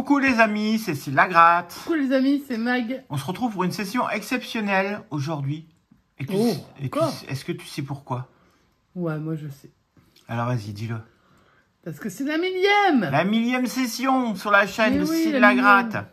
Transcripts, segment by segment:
Coucou les amis, c'est Cécile Lagratte. Coucou les amis, c'est Mag. On se retrouve pour une session exceptionnelle aujourd'hui. Est-ce que tu sais pourquoi? Ouais, moi je sais. Alors vas-y, dis-le. Parce que c'est la millième. La millième session sur la chaîne de Cécile Lagratte.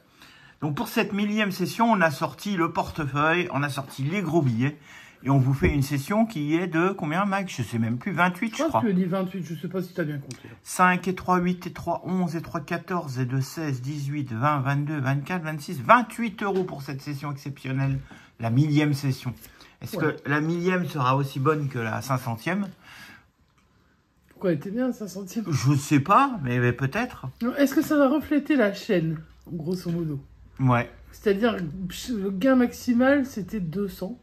Donc pour cette millième session, on a sorti le portefeuille, on a sorti les gros billets. Et on vous fait une session qui est de combien, Mag? Je sais même plus, 28 je crois. Je dis 28, je sais pas si tu as bien compté. 5 et 3, 8 et 3, 11 et 3, 14 et 2, 16, 18, 20, 22, 24, 26, 28 € pour cette session exceptionnelle, la millième session. Est-ce que la millième sera aussi bonne que la 500e? Pourquoi elle était bien, 500e? Je sais pas, mais peut-être. Est-ce que ça va refléter la chaîne, grosso modo? Ouais. C'est-à-dire, le gain maximal, c'était 200.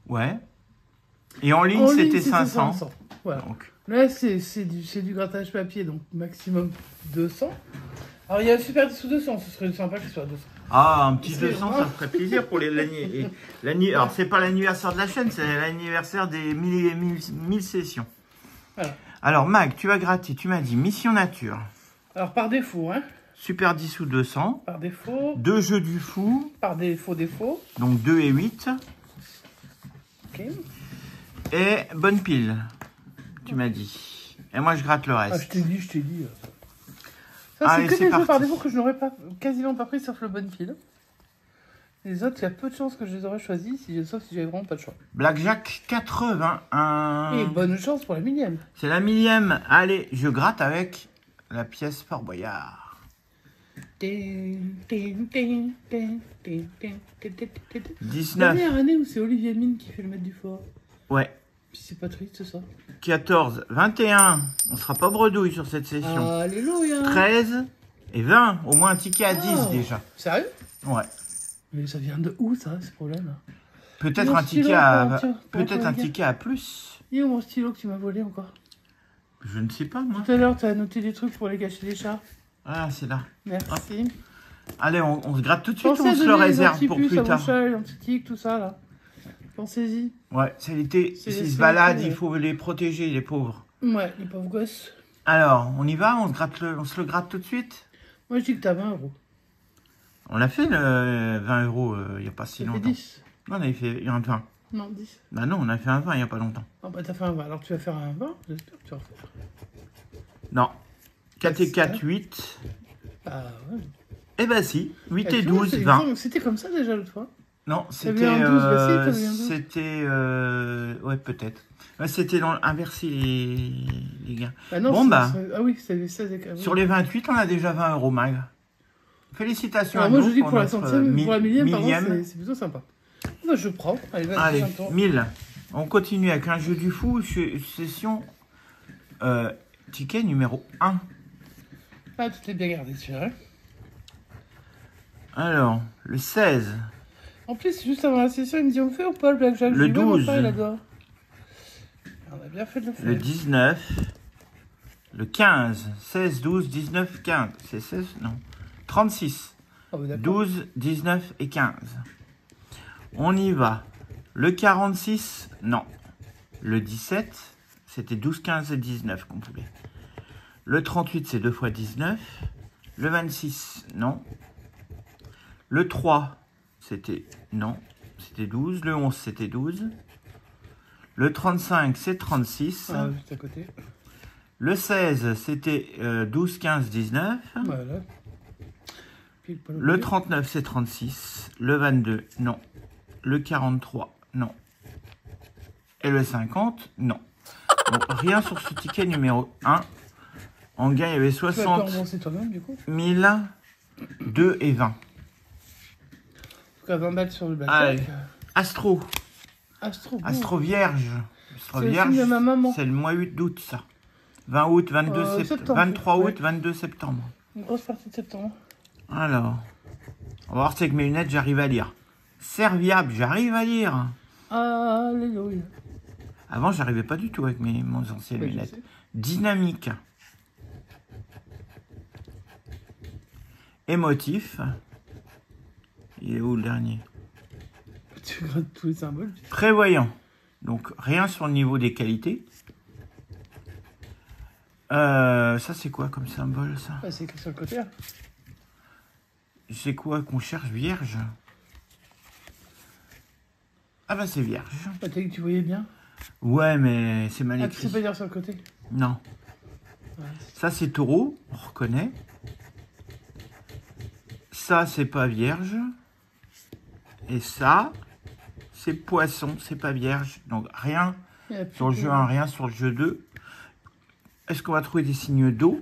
Ouais. Et en ligne, c'était 500. Voilà. Donc. Là, c'est du grattage papier, donc maximum 200. Alors, il y a le super 10 ou 200, ce serait sympa qu'il soit 200. Ah, un petit 200, ça ferait plaisir pour l'année. Alors, c'est pas l'anniversaire de la chaîne, c'est l'anniversaire des 1000 sessions. Voilà. Alors, Mag, tu vas gratter, tu m'as dit mission nature. Alors, par défaut, hein. Super 10 ou 200. Par défaut. 2 jeux du fou. Par défaut. Donc 2 et 8. Ok. Et bonne pile, tu m'as dit. Et moi, je gratte le reste. Ah, je t'ai dit. Ça, c'est que des jeux par défaut que je n'aurais quasiment pas pris, sauf le bonne file. Les autres, il y a peu de chances que je les aurais choisis, sauf si j'avais vraiment pas de choix. Blackjack 81. Et bonne chance pour la millième. C'est la millième. Allez, je gratte avec la pièce Fort Boyard. 19. Dernière année où c'est Olivier Mine qui fait le maître du fort. Ouais. Puis c'est pas triste ça. 14, 21. On sera pas bredouille sur cette session. Alléluia. 13 et 20. Au moins un ticket à 10 déjà. Sérieux? Ouais. Mais ça vient de où ça, ce problème? Peut-être un ticket à ticket à plus. Il est où mon stylo que tu m'as volé encore? Je ne sais pas moi. Tout à l'heure, tu as noté des trucs pour les cacher des chats. Ah, c'est là. Merci. Hop. Allez, on se gratte tout de suite, Pensez on se le réserve pour plus tard. Antitique, tout ça là. Pensez-y. Ouais, c'est l'été. S'ils se baladent, il faut les protéger, les pauvres. Ouais, les pauvres gosses. Alors, on y va, on se le gratte tout de suite. Moi, je dis que t'as 20 €. On a fait le 20 € il n'y a pas si longtemps. Fait 10. Non, on avait fait un 20. Non, 10. Bah non, on a fait un 20 il n'y a pas longtemps. Ah bah t'as fait un 20, alors tu vas faire un 20, j'espère que tu vas refaire. Non. 4 et 4, 8. Ah ouais. Eh ben si, 8 et 12, 20. C'était comme ça déjà l'autre fois. Non, c'était... ouais, peut-être. C'était inversé, les gars. Ah non, bon, bah... Ah oui, c'était 16 et 4. Sur les 28, on a déjà 20 €, Mag. Félicitations à moi, nous je dis pour la notre centième, pour la millième, c'est plutôt sympa. Moi, je prends. Allez, 1000. On continue avec un jeu du fou, session ticket numéro 1. Ah, tout est bien gardé, tu vois. Alors, le 16. En plus, juste avant la session, il me dit on fait ou pas le blackjack? Le 12. On a bien fait de le faire. Le 19. Le 15. 16, 12, 19, 15. C'est 16? Non. 36. Ah, bah, 12, 19 et 15. On y va. Le 46, non. Le 17, c'était 12, 15 et 19 qu'on pouvait. Le 38, c'est 2 fois 19. Le 26, non. Le 3, c'était non. C'était 12. Le 11, c'était 12. Le 35, c'est 36. Ah, juste à côté. Le 16, c'était 12, 15, 19. Voilà. Le 39, c'est 36. Le 22, non. Le 43, non. Et le 50, non. Donc, rien sur ce ticket numéro 1. En gain, il y avait 60 000, 2 et 20. En tout cas, 20 balles sur le blackjack. Allez. Astro. Astro Vierge. Astro Vierge, c'est le mois 8 d'août, ça. 20 août, 22 septembre. 23 août, 22 septembre. Une grosse partie de septembre. Alors, on va voir si avec mes lunettes, j'arrive à lire. Serviable, j'arrive à lire. Alléluia. Avant, j'arrivais pas du tout avec mes anciennes lunettes. Dynamique. Émotif. Il est où le dernier? Tu grattes tous les symboles. Prévoyant. Donc, rien sur le niveau des qualités. Ça, c'est quoi comme symbole, ça? C'est écrit sur le côté, là. C'est quoi qu'on cherche? Vierge? Ah bah c'est vierge. T'as dit que tu voyais bien? Ouais, mais c'est mal Ah, écrit. tu sais pas dire sur le côté? Non. Ouais. Ça, c'est taureau, on reconnaît. Ça, c'est pas vierge. Et ça, c'est poisson, c'est pas vierge. Donc, rien sur le jeu 1, rien sur le jeu 2. Est-ce qu'on va trouver des signes d'eau?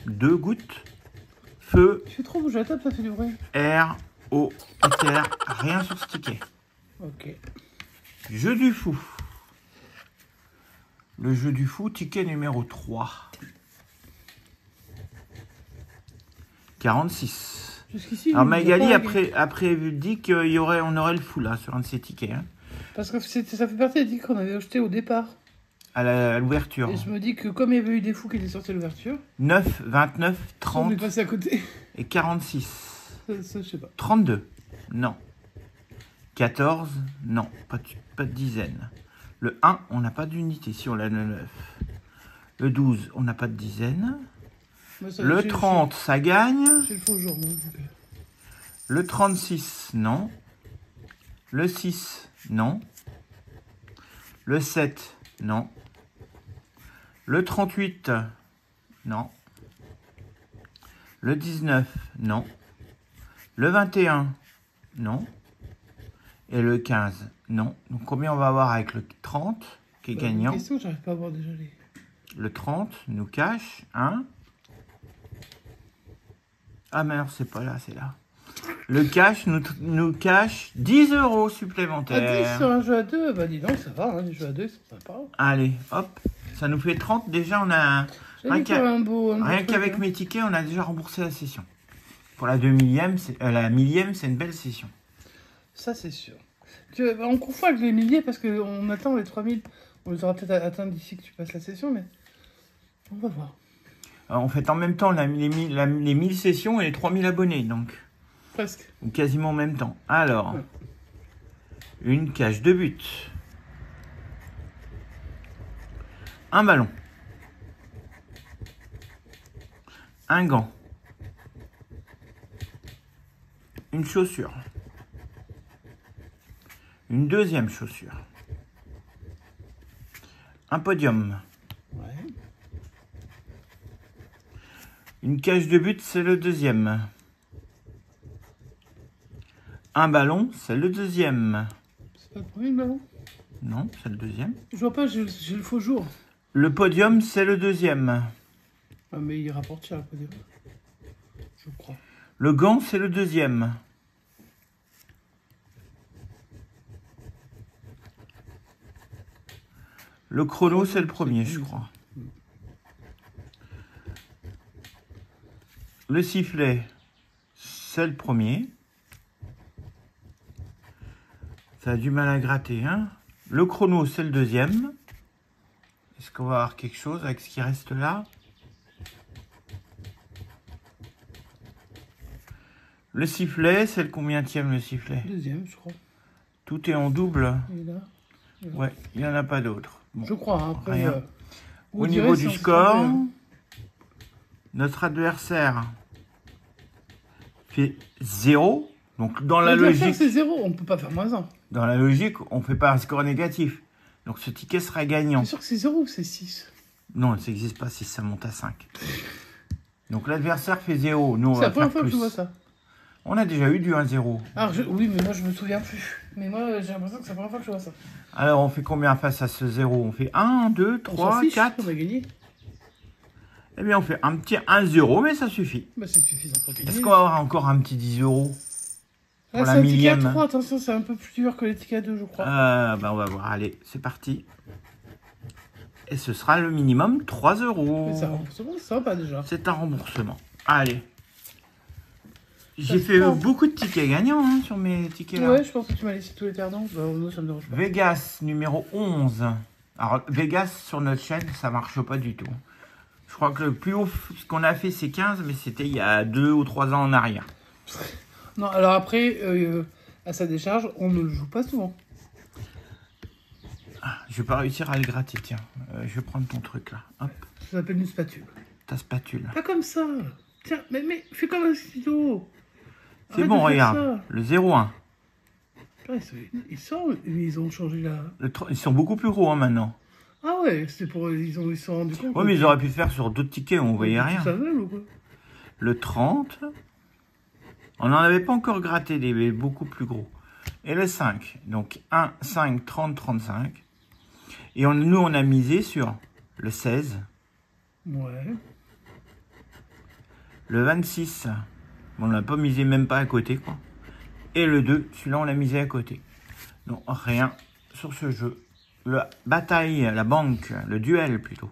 2 gouttes. Feu. Tu fais trop bouger la table, ça fait du bruit. Air, eau, éther. Rien sur ce ticket. Ok. Jeu du fou. Le jeu du fou, ticket numéro 3. 46. Jusqu'ici. Alors Magali après dit qu'on aurait le fou là sur un de ces tickets. Hein. Parce que ça fait partie des tickets qu'on avait achetés au départ. À l'ouverture. Et je me dis que comme il y avait eu des fous qui étaient sortis à l'ouverture. 9, 29, 30. On est passé à côté. Et 46. Ça, je sais pas. 32. Non. 14. Non. Pas de dizaine. Le 1, on n'a pas d'unité. Si on l'a le 9. Le 12, on n'a pas de dizaine. Moi, le 30, ça gagne. C'est le faux jour, moi. Le 36, non. Le 6, non. Le 7, non. Le 38, non. Le 19, non. Le 21, non. Et le 15, non. Donc combien on va avoir avec le 30 qui est gagnant? Question, j'arrive pas à voir déjà les... Le 30 nous cache 1. Ah merde, c'est pas là, c'est là. Le cash nous cache 10 € supplémentaires. 10 sur un jeu à 2, bah dis donc, ça va, hein, les jeux à 2, c'est sympa. Allez, hop, ça nous fait 30. Déjà, on a... Rien qu'avec mes tickets, on a déjà remboursé la session. Pour la millième, c'est une belle session. Ça, c'est sûr. On confond avec les milliers parce qu'on attend les 3000. On les aura peut-être atteints d'ici que tu passes la session, mais on va voir. Alors, on fait en même temps les 1000 sessions et les 3000 abonnés, donc. Presque. Ou quasiment en même temps. Alors, une cage de but. Un ballon. Un gant. Une chaussure. Une deuxième chaussure. Un podium. Ouais. Une cage de but, c'est le deuxième. Un ballon, c'est le deuxième. C'est pas le premier, le ballon? Non, c'est le deuxième. Je vois pas, j'ai le faux jour. Le podium, c'est le deuxième. Ah, mais il rapporte cher, le podium. Je crois. Le gant, c'est le deuxième. Le chrono, c'est le premier, je crois. Le sifflet, c'est le premier. Ça a du mal à gratter, hein. Le chrono, c'est le deuxième. Est-ce qu'on va avoir quelque chose avec ce qui reste là? Le sifflet, c'est le combienième, le sifflet? Deuxième, je crois. Tout est en double. Et là, ouais, il n'y en a pas d'autre. Bon, je crois, hein, après... rien. Au niveau du score, notre adversaire fait 0. Donc dans la logique... c'est 0, on ne peut pas faire moins 1. Dans la logique, on ne fait pas un score négatif. Donc ce ticket sera gagnant. C'est sûr que c'est 0 ou c'est 6? Non, ça n'existe pas si ça monte à 5. Donc l'adversaire fait 0. C'est la première fois que je vois ça. On a déjà eu du 1-0. Oui, mais moi je me souviens plus. Mais moi j'ai l'impression que c'est la première fois que je vois ça. Alors on fait combien face à ce 0? On fait 1, 2, 3, 4. On a gagné. Eh bien on fait un petit 1-0, mais ça suffit. Bah c'est suffisant pour gagner. Est-ce qu'on va avoir encore un petit 10 € pour la millième? Ticket à 3, attention, c'est un peu plus dur que les tickets à 2, je crois. Bah on va voir, allez, c'est parti. Et ce sera le minimum 3 €. Mais c'est un remboursement, ça va pas déjà. C'est un remboursement. Allez. J'ai fait beaucoup de tickets gagnants hein, sur mes tickets là. Ouais, je pense que tu m'as laissé tous les perdants. Bah, non, ça me dérange pas. Vegas numéro 11. Alors, Vegas sur notre chaîne, ça marche pas du tout. Je crois que le plus haut, ce qu'on a fait, c'est 15, mais c'était il y a 2 ou 3 ans en arrière. Non, alors après, à sa décharge, on ne le joue pas souvent. Ah, je vais pas réussir à le gratter, tiens. Je vais prendre ton truc là. Hop. Ça s'appelle une spatule. Ta spatule. Pas comme ça. Tiens, mais fais comme un stylo. C'est bon, regarde. Le 0,1. Ils ont changé la... Ils sont beaucoup plus gros hein, maintenant. Ah ouais, c'est pour... Ils se sont rendus compte. Ouais, mais ils auraient pu le faire sur d'autres tickets, on voyait rien. Ça veut ou quoi? Le 30. On n'en avait pas encore gratté des mais beaucoup plus gros. Et le 5. Donc 1, 5, 30, 35. Et nous, on a misé sur le 16. Ouais. Le 26. On n'a pas misé même pas à côté, quoi. Et le 2, celui-là, on l'a misé à côté. Donc rien sur ce jeu. La bataille, la banque, le duel plutôt.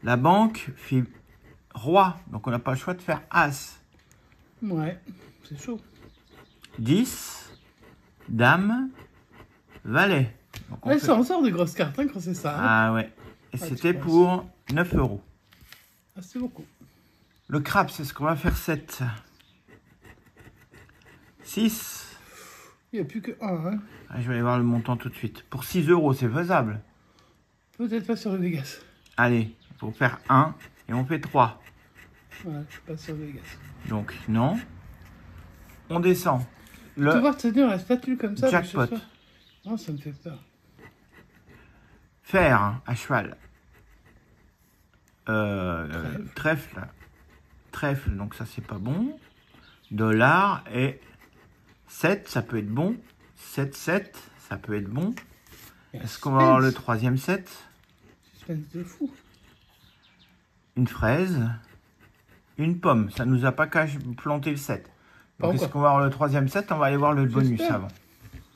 La banque fait roi, donc on n'a pas le choix de faire as. Ouais, c'est chaud. 10, dame, valet. Donc Ouais, ça en sort des grosses cartes hein, quand c'est ça. Hein. Ah ouais. Et c'était pour 9 €. Ah, c'est beaucoup. Le crabe, c'est ce qu'on va faire 7. 6. Il n'y a plus que 1. Hein. Ah, je vais aller voir le montant tout de suite. Pour 6 €, c'est faisable. Peut-être pas sur le Vegas. Allez, il faut faire 1 et on fait 3. Ouais, pas sur Vegas. Donc, non. On descend. Tu vas voir tenir la spatule comme ça. Jackpot. Non, ça me fait peur. Fer à cheval. Trèfle. Trèfle, donc ça c'est pas bon. Dollar et 7, ça peut être bon. 7, 7, ça peut être bon. Est-ce qu'on va avoir le troisième 7? Suspense de fou. Une fraise. Une pomme. Ça nous a pas qu'à planter le 7. Donc est-ce qu'on va avoir le troisième 7? On va aller voir le bonus avant.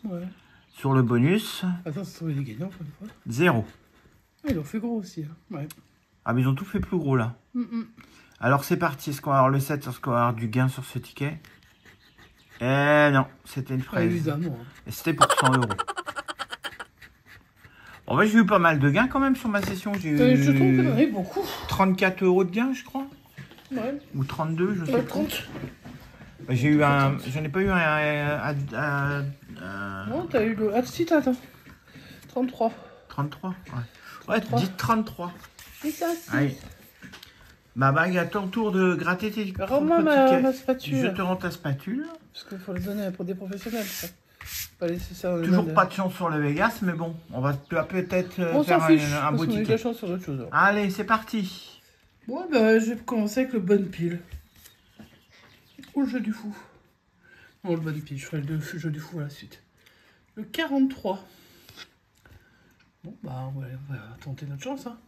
Ouais. Sur le bonus. Attends, c'est trouvé des gagnants pour une fois. 0. Ah, ils l'ont fait gros aussi. Hein. Ouais. Ah, mais ils ont tout fait plus gros là. Alors c'est parti. Est-ce qu'on va avoir le 7? Est-ce qu'on va avoir du gain sur ce ticket? Eh non, c'était une fraise. Évidemment. Et c'était pour 100 €. Bon, bah, j'ai eu pas mal de gains quand même sur ma session. J'ai eu je trouve que j'en ai beaucoup. 34 € de gains, je crois. Ouais. Ou 32, je sais pas. 30. Bah, j'ai eu un. J'en ai pas eu Non, t'as eu le. Ah, si, attends. 33. 33, ouais. Ouais, dites 33. C'est ça, si. Allez. Bah, à ton tour de gratter tes rends-moi ma spatule. Je te rends ta spatule. Parce qu'il faut le donner pour des professionnels, ça. Pas laisser ça Toujours pas de chance sur le Vegas, mais bon, on va peut-être faire un beau ticket. On a de la chance sur d'autres choses. Allez, c'est parti. Bon, bah, je vais commencer avec le bonne pile. Ou le jeu du fou. Non, le bonne pile, je ferai le jeu du fou à la suite. Le 43. Bon, bah, on va tenter notre chance, hein.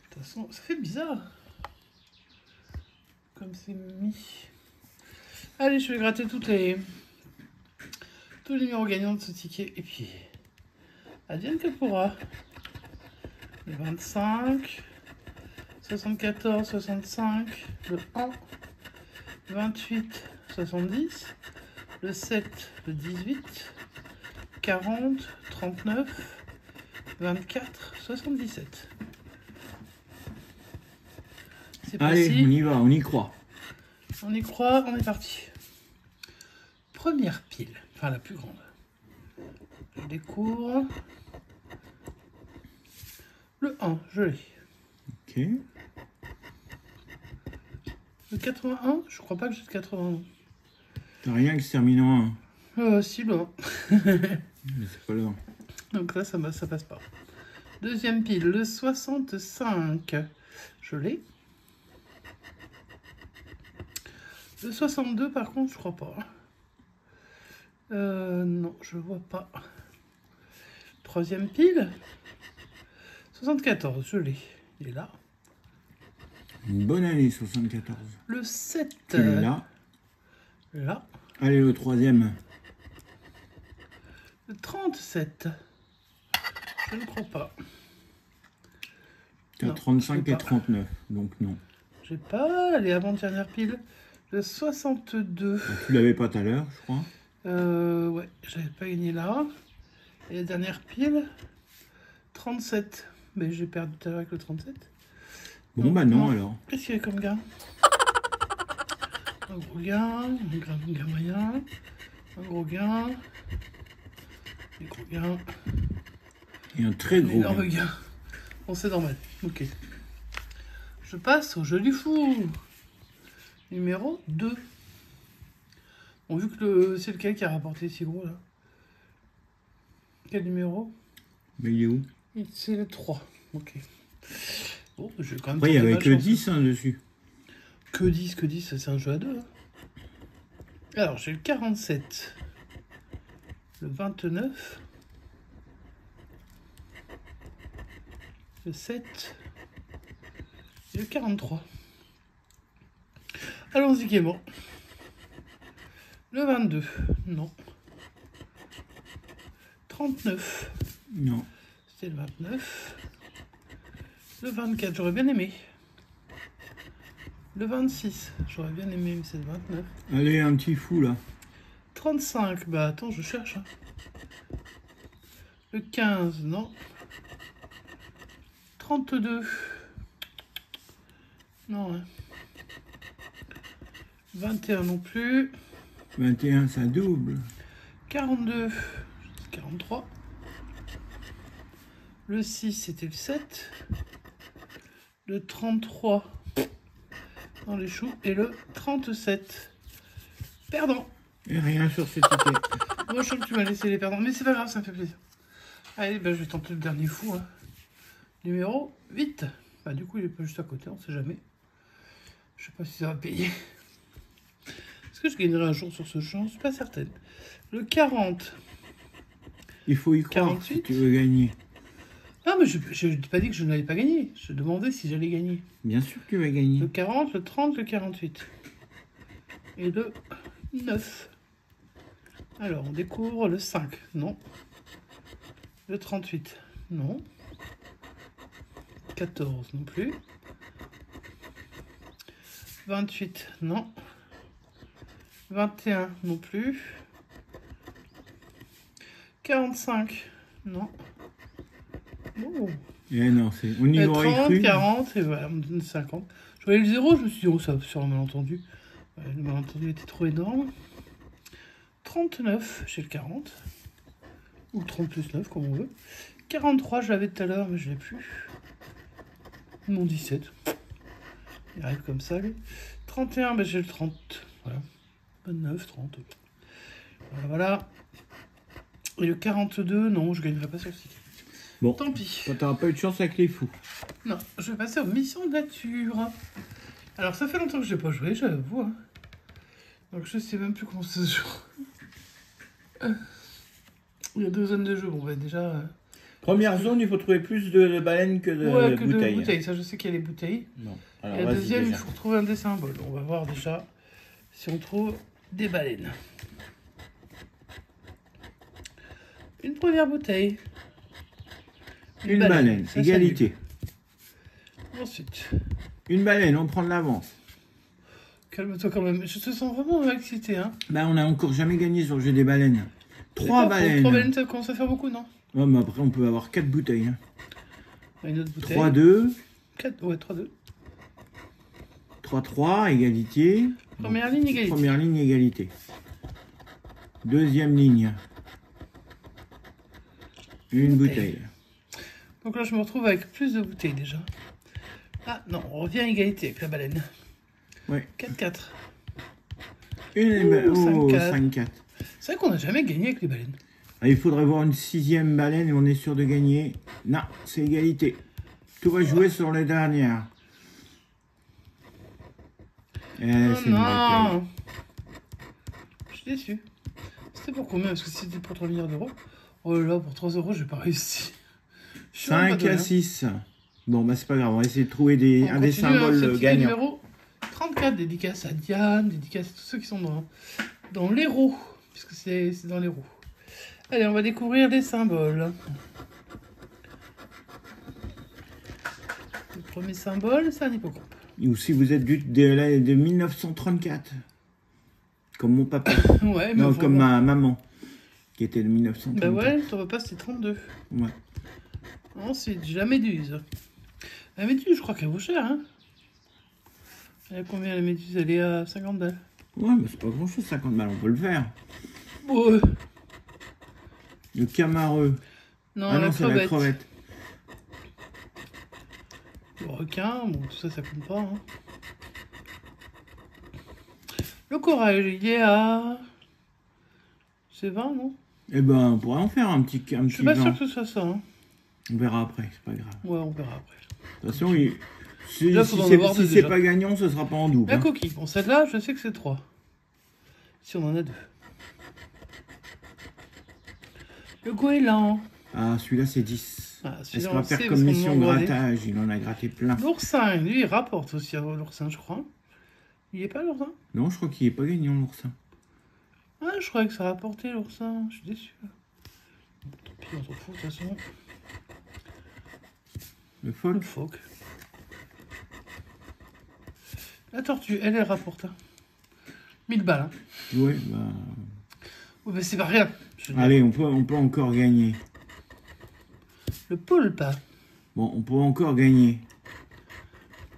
De toute façon, ça fait bizarre. Comme c'est mis. Allez, je vais gratter tous les numéros gagnants de ce ticket. Et puis, advienne que pourra. Le 25, 74, 65, le 1, 28, 70, le 7, le 18, 40, 39, 24, 77. Allez, on y va, on y croit. On y croit, on est parti. Première pile, enfin la plus grande. Je découvre. Le 1, je l'ai. Ok. Le 81, je crois pas que j'ai le 81. T'as rien qui se termine en 1. Si, le 1. Mais c'est pas le 1. Donc là, ça passe pas. Deuxième pile, le 65. Je l'ai. Le 62, par contre, je crois pas. Non, je vois pas. Troisième pile. 74, je l'ai. Il est là. Une bonne année, 74. Le 7. Tu l'as là. Là. Allez, le troisième. Le 37. Je ne crois pas. Tu as 35 et 39, donc non. J'ai pas. Allez, avant-dernière pile. Le 62. Tu l'avais pas tout à l'heure, je crois. Ouais, j'avais pas gagné là. Et la dernière pile, 37. Mais j'ai perdu tout à l'heure avec le 37. Bon, donc, bah non, alors. Qu'est-ce qu'il y a comme gain? Un gros gain, un gain moyen, un gros gain, des gros gains. Et un très gros gain. Bon, c'est normal. Ok. Je passe au jeu du fou. Numéro 2. Bon, vu que c'est lequel qui a rapporté si gros, là. Quel numéro? Mais il est où? C'est le 3. Ok. Bon, je vais quand même Après, il n'y tenter avait ma que chance. 10 hein, dessus. Que 10, c'est un jeu à 2. Hein. Alors, j'ai le 47. Le 29. Le 7. Et le 43. Allons-y gaiement. Le 22. Non. 39. Non. C'était le 29. Le 24, j'aurais bien aimé. Le 26, j'aurais bien aimé, mais c'est le 29. Allez, un petit fou là. 35, bah attends, je cherche. Hein. Le 15, non. 32. Non, hein. 21 non plus. 21, ça double. 42, 43. Le 6, c'était le 7. Le 33, dans les choux. Et le 37, perdant. Et rien sur ce ticket. Moi, je sens que tu m'as laissé les perdants. Mais c'est pas grave, ça me fait plaisir. Allez, bah, je vais tenter le dernier fou. Hein. Numéro 8. Bah, du coup, il est pas juste à côté, on sait jamais. Je sais pas si ça va payer. Est-ce que je gagnerai un jour sur ce champ? Je suis pas certaine. Le 40. Il faut y croire 48. si tu veux gagner. Non, mais je n'ai pas dit que je n'allais pas gagner. Je demandais si j'allais gagner. Bien sûr que tu vas gagner. Le 40, le 30, le 48. Et le 9. Alors, on découvre le 5. Non. Le 38. Non. 14 non plus. 28, non. 21 non plus. 45, non. Oh. Eh non, c'est. On y aurait 30, cru. 40, et voilà, on me donne 50. Je voyais le 0, je me suis dit, oh, ça va sur un malentendu. Ouais, le malentendu était trop énorme. 39, j'ai le 40. Ou le 30 plus 9, comme on veut. 43, je l'avais tout à l'heure, mais je ne l'ai plus. Mon 17. Il arrive comme ça, lui. 31, ben j'ai le 30. Voilà. 29, 30. Voilà, voilà. Et le 42, non, je ne gagnerai pas sur le site. Bon. Tant pis. Toi, t'auras pas eu de chance avec les fous. Non, je vais passer aux missions de nature. Alors, ça fait longtemps que je n'ai pas joué, j'avoue. Hein. Donc, je sais même plus comment ça se joue. Il y a 2 zones de jeu. Bon, ben déjà... Première zone, il faut trouver plus de baleines que de ouais, que bouteilles. de bouteilles. Ça, je sais qu'il y a les bouteilles. Non. Et Alors, la vas-y, deuxième, il déjà. faut retrouver un des symboles. On va voir déjà si on trouve des baleines. Une première bouteille. Une baleine, Ça, égalité. salut. Ensuite, Une baleine, on prend de l'avance. calme-toi quand même. Je te sens vraiment excité. Hein. Bah, on n'a encore jamais gagné sur le jeu des baleines. 3 baleines. 3 baleines, ça commence à faire beaucoup, non? Ouais, mais après, on peut avoir 4 bouteilles. Hein. Une autre bouteille. 3-2. 4, ouais, 3-2. 3-3, égalité. Première ligne, égalité. Première ligne, égalité. Deuxième ligne. Une bouteille. Donc là, je me retrouve avec plus de bouteilles déjà. Ah non, on revient à égalité avec la baleine. Ouais. 4-4. Une Ouh, 5-4. 5-4. C'est vrai qu'on n'a jamais gagné avec les baleines. Ah, il faudrait voir une 6e baleine et on est sûr de gagner. Non, c'est égalité. Tout va jouer sur les dernières. Eh, Oh c'est une bouteille. non. Je suis déçu. C'était pour combien? Parce que c'était pour 3 milliards d'euros. Oh là là, pour 3 euros, j'ai pas réussi. Je suis vraiment 5 pas à donné. 6. Bon, bah c'est pas grave, on va essayer de trouver On un des continue, hein, symboles c'est le petit gagnants. numéro 34, dédicace à Diane, dédicace à tous ceux qui sont dans l'héros, puisque c'est dans l'héros. Allez, on va découvrir des symboles. Le premier symbole, c'est un hippocampe. Ou si vous êtes de 1934. Comme mon papa. Ouais, mais Non, enfin, comme bon. ma maman. Qui était de 1934. Bah ouais, ton repas c'était 32. Ouais. Ensuite, j'ai la méduse. La méduse, je crois qu'elle vaut cher, hein. Elle a combien la méduse? Elle est à 50 balles. Ouais, mais c'est pas grand chose, 50 balles, on peut le faire. Ouais. Le camareux. Non, Ah la non, c'est la crevette. crevette. Le requin, bon, tout ça, ça compte pas, hein. Le corail, il est à C'est 20, non? Eh ben, on pourrait en faire un petit Je suis pas 20. sûr que ce soit ça. Hein. On verra après, c'est pas grave. Ouais, on verra après. De toute façon, si Déjà, faut en c'est avoir deux, déjà. pas gagnant, ce sera pas en double. La Hein. coquille. Bon, celle-là, je sais que c'est 3. Si on en a 2. Le goéland. Ah, celui-là, c'est 10. Ah, Est-ce celui-là, qu'on on va faire sait comme parce qu'on mission l'a gradé. grattage? Il en a gratté plein. L'oursin, lui, il rapporte aussi à l'oursin, je crois. Il est pas l'oursin? Non, je crois qu'il est pas gagnant, l'oursin. Ah, je croyais que ça rapportait l'oursin. Je suis déçu. Bon, tant pis, on s'en fout de toute façon. Le Le phoque. phoque. La tortue, elle rapporte. Hein. 1000 balles. Hein. Ouais, bah... Oui, mais c'est pas rien. Allez, on peut encore gagner. Le poulpe. Bon, on peut encore gagner.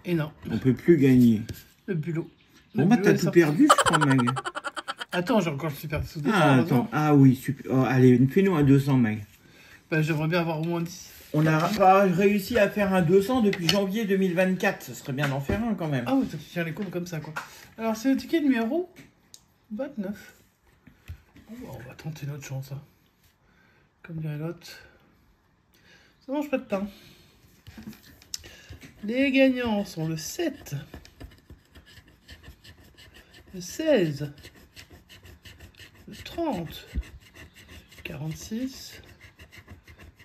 Et non, On peut plus gagner. le bulot. Bon, Le bah, bulot t'as est tout sorti. perdu, je crois, Meg. Attends, j'ai encore le super sous Ah, attends. Ah oui, super. Oh, allez, fais-nous un 200, Meg. Bah, j'aimerais bien avoir au moins 10. On n'a pas réussi à faire un 200 depuis janvier 2024. Ce serait bien d'en faire un quand même. Ah oui, tu tiens les comptes comme ça, quoi. Alors, c'est le ticket numéro 29. Bon, bah, on va tenter notre chance. Hein. Comme dirait l'autre. Ça mange pas de pain. Les gagnants sont le 7, le 16, le 30, 46,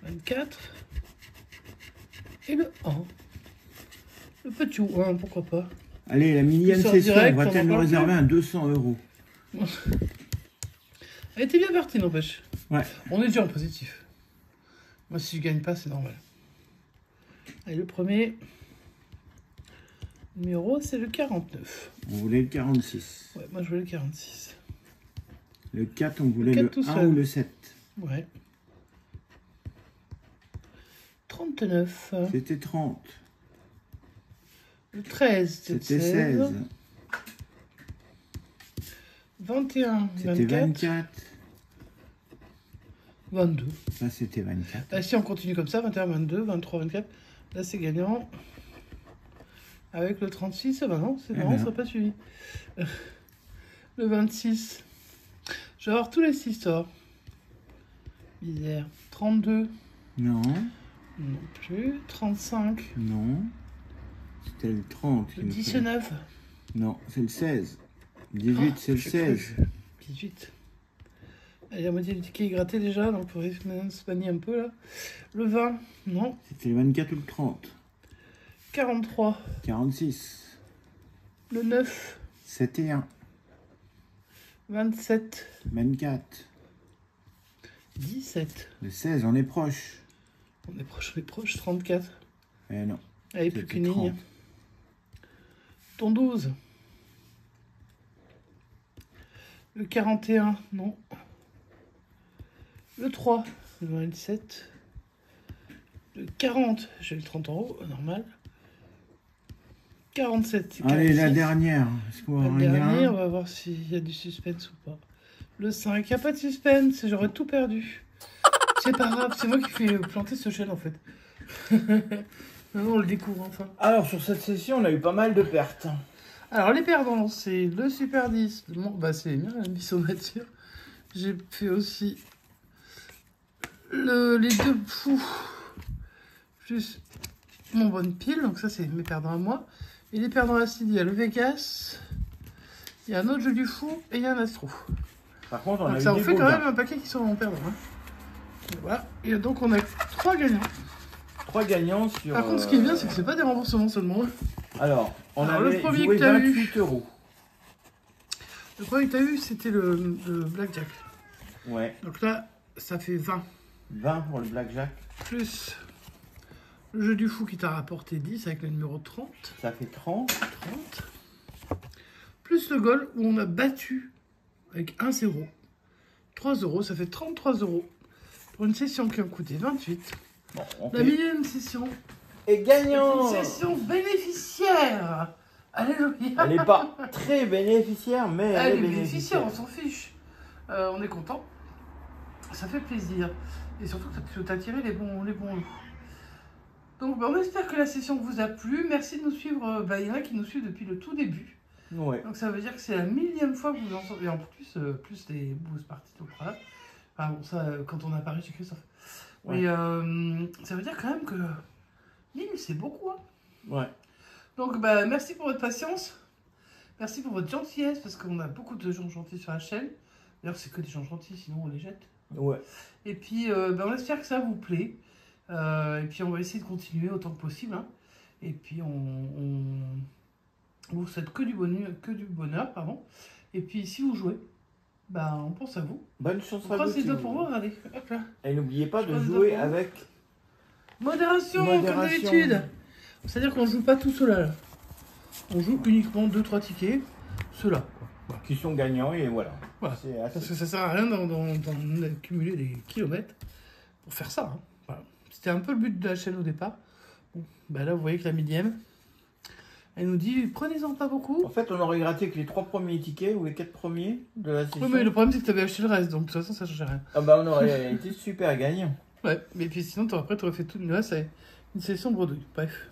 24 et le 1. Le petit 1, pourquoi pas. Allez, la millième Il sort session, direct, on va on peut-être en nous parle réserver plus. un 200 €. Elle était bien partie, n'empêche. Ouais. On est déjà en positif. Moi, si je gagne pas, c'est normal. Allez, le premier numéro, c'est le 49. On voulait le 46. Ouais, moi, je voulais le 46. Le 4, on voulait Le le 4 tout 1 seul. ou le 7. Ouais. 39. C'était 30. Le 13, C'était c'était 16. 16. 21, C'était 24. 24. 22. Ça, c'était 24. Là, si on continue comme ça, 21, 22, 23, 24, là, c'est gagnant. Avec le 36, bah non, c'est Eh marrant, ben ça n'a pas suivi. Le 26. Je vais avoir tous les 6 sorts. Misère. 32. Non, Non plus. 35. non. C'était le 30. Le qu'il nous fallait. 19. Non, c'est le 16. 18, c'est le j'ai 16. cru. 18. Allez, la moitié du ticket est gratté déjà, donc on va se panier un peu là. Le 20. Non. C'était le 24 ou le 30. 43. 46. Le 9. 7 et 1. 27. 24. 17. Le 16, on est proche. On est proche. 34. Eh non. Allez, plus C'était qu'une ligne. 30. Ton 12. Le 41, non. Le 3, le 27. Le 40, j'ai le 30 €, normal. 47, c'est 46. Allez, la dernière. Est-ce qu'on va La avoir dernière, un on va voir s'il y a du suspense ou pas. Le 5, il n'y a pas de suspense, j'aurais tout perdu. C'est pas grave, c'est moi qui fais planter ce chêne en fait. Maintenant on le découvre enfin. Alors, sur cette session, on a eu pas mal de pertes. Alors les perdants, c'est le Super 10. Bah c'est bien la mission nature. J'ai fait aussi les deux fous. Plus mon bonne pile, donc ça c'est mes perdants à moi. Et les perdants acides, il y a le Vegas, il y a un autre jeu du fou et il y a un Astro. Par contre, on Donc a ça eu en des fait beaux quand gains. même un paquet qui sont en perdant. Hein. Et voilà. Et donc on a 3 gagnants. 3 gagnants sur... Par contre, ce qui est bien, c'est que c'est pas des remboursements seulement. Alors, on Alors, le avait premier joué que t'as 28 eu. €. Le premier que tu as eu, c'était le Blackjack. Ouais, Donc là, ça fait 20. 20 pour le blackjack. Plus le jeu du fou qui t'a rapporté 10 avec le numéro 30. Ça fait 30. 30. Plus le goal où on a battu avec 1-0. 3 €, ça fait 33 €. Pour une session qui a coûté 28. Bon, on La fait... millième session. Et Une gagnant. session bénéficiaire. Alléluia. Elle n'est pas très bénéficiaire, mais elle est Elle est bénéficiaire. bénéficiaire, on s'en fiche. On est content. Ça fait plaisir. Et surtout que tu as tiré les bons lots. Donc on espère que la session vous a plu. Merci de nous suivre. Il y en a qui nous suivent depuis le tout début. Ouais. Donc ça veut dire que c'est la 1000e fois que vous en sortez. Et en plus, plus les boosts parties, donc voilà. Enfin bon, ça, quand on a parlé chez Christophe. Ouais. Mais ça veut dire quand même que 1000, c'est beaucoup. Hein. Ouais. Donc bah, merci pour votre patience. Merci pour votre gentillesse, parce qu'on a beaucoup de gens gentils sur la chaîne. D'ailleurs, c'est que des gens gentils, sinon on les jette. Ouais. Et puis, bah, on espère que ça vous plaît. Et puis, on va essayer de continuer autant que possible. Hein. Et puis, on vous souhaite que du bonheur, pardon. Et puis, si vous jouez, bah, on pense à vous. Bonne chance On à vous. croise les si doigts vous pour voulez. vous, regardez. Hop là. Et n'oubliez pas Je de croise les jouer doigts pour vous. avec Modération, comme modération. d'habitude. C'est-à-dire qu'on joue pas tout cela là. On joue uniquement 2-3 tickets. Ceux-là. Voilà. Qui sont gagnants et voilà. Voilà. C'est assez... Parce que ça sert à rien d'accumuler des kilomètres pour faire ça. Hein. Voilà. C'était un peu le but de la chaîne au départ. Bon, bah là, vous voyez que la 1000e, elle nous dit prenez-en pas beaucoup. En fait, on aurait gratté que les 3 premiers tickets ou les 4 premiers de la session. Oui, mais le problème, c'est que tu avais acheté le reste, donc de toute façon, ça changeait rien. Ah bah, on aurait été super gagnant. Ouais, mais puis sinon, après, tu aurais fait tout le reste, c'est une session bredouille. Bref.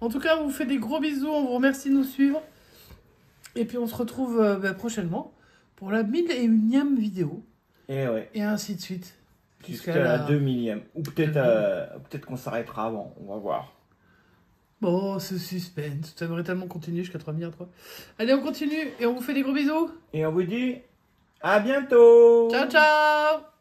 En tout cas, on vous fait des gros bisous, on vous remercie de nous suivre. Et puis, on se retrouve prochainement pour la 1001e vidéo. Et ouais. Et ainsi de suite. Jusqu'à la 2000e. Ou peut-être qu'on s'arrêtera avant, on va voir. Bon, ce suspense, ça devrait tellement continuer jusqu'à 3 milliards 3. Allez, on continue et on vous fait des gros bisous. Et on vous dit à bientôt. Ciao, ciao.